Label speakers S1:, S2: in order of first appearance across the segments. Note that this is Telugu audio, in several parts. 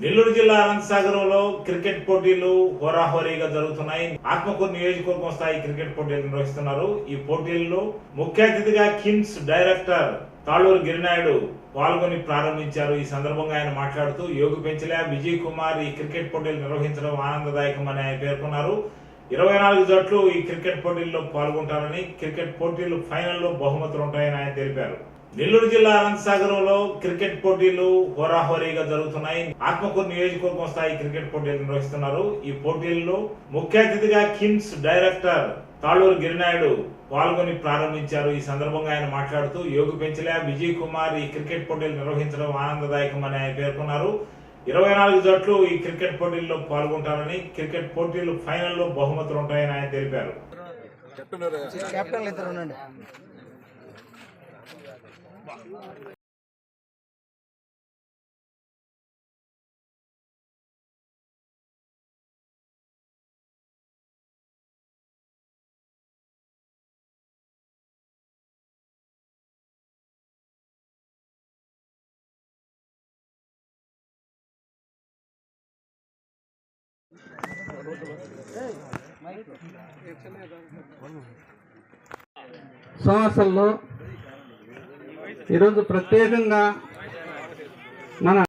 S1: నెల్లూరు జిల్లా అనంతసాగరంలో క్రికెట్ పోటీలు హోరాహోరీగా జరుగుతున్నాయి. ఆత్మకూరు నియోజకవర్గం స్థాయి క్రికెట్ పోటీలు నిర్వహిస్తున్నారు. ఈ పోటీల్లో ముఖ్య అతిథిగా కిమ్స్ డైరెక్టర్ తాళూరు గిరినాయుడు పాల్గొని ప్రారంభించారు. ఈ సందర్భంగా ఆయన మాట్లాడుతూ యోగి పెంచలే విజయ్ కుమార్ ఈ క్రికెట్ పోటీలు నిర్వహించడం ఆనందదాయకమని ఆయన పేర్కొన్నారు. 24 జట్లు ఈ క్రికెట్ పోటీల్లో పాల్గొంటారని, క్రికెట్ పోటీలు ఫైనల్లో బహుమతులు ఉంటాయని ఆయన తెలిపారు. నెల్లూరు జిల్లా అనంతసాగరంలో క్రికెట్ పోటీలు హోరాహోరీగా జరుగుతున్నాయి. ఆత్మకూరు నియోజకవర్గం స్థాయి క్రికెట్ పోటీలు నిర్వహిస్తున్నారు. ఈ పోటీల్లో ముఖ్య అతిథిగా కిమ్స్ డైరెక్టర్ తాళూరు గిరినాయుడు పాల్గొని ప్రారంభించారు. ఈ సందర్భంగా ఆయన మాట్లాడుతూ యోగి పెంచలే విజయ్ కుమార్ ఈ క్రికెట్ పోటీలు నిర్వహించడం ఆనందదాయకమని ఆయన పేర్కొన్నారు. 24 జట్లు ఈ క్రికెట్ పోటీల్లో పాల్గొంటారని, క్రికెట్ పోటీలు ఫైనల్లో బహుమతులు ఉంటాయని ఆయన తెలిపారు.
S2: సంవత్సరంలో ఈరోజు ప్రత్యేకంగా మన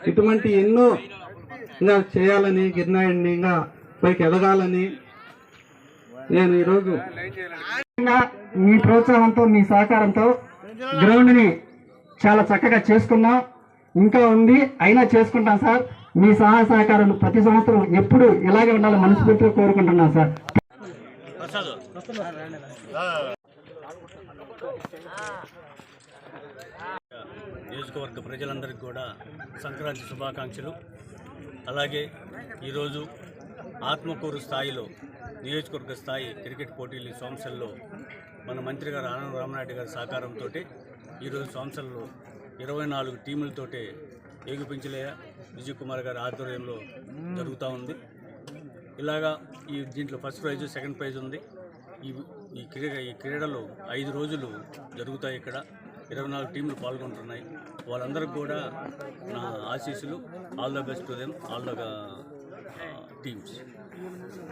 S2: ఇటువంటి ఎన్నో ఇంకా చేయాలని, గిరినాయుడిని ఇంకా పైకి ఎదగాలని నేను ఈరోజు మీ ప్రోత్సాహంతో, మీ సహకారంతో గ్రౌండ్ని చాలా చక్కగా చేసుకున్నాం. ఇంకా ఉంది, అయినా చేసుకుంటాం సార్. మీ సహాయ సహకారాలు ప్రతి సంవత్సరం ఎప్పుడు ఇలాగే ఉండాలని మనస్ఫూర్తిగా కోరుకుంటున్నాను సార్.
S3: నియోజకవర్గ ప్రజలందరికీ కూడా సంక్రాంతి శుభాకాంక్షలు. అలాగే ఈరోజు ఆత్మకూరు స్థాయిలో నియోజకవర్గ స్థాయి క్రికెట్ పోటీలు సోమశల్లో మన మంత్రి గారు ఆనంద రామనాయుడు గారి సహకారంతో ఈరోజు సోమశల్లో 24 టీములతోటే యోగి పెంచలయ్య విజయ్ కుమార్ గారి ఆధ్వర్యంలో జరుగుతూ ఉంది. ఇలాగా దీంట్లో ఫస్ట్ ప్రైజ్, సెకండ్ ప్రైజ్ ఉంది. ఈ క్రీడలు 5 రోజులు జరుగుతాయి. ఇక్కడ 24 టీంలు పాల్గొంటున్నాయి. వాళ్ళందరికీ కూడా నా ఆశీస్సులు. All the best to them, all the teams.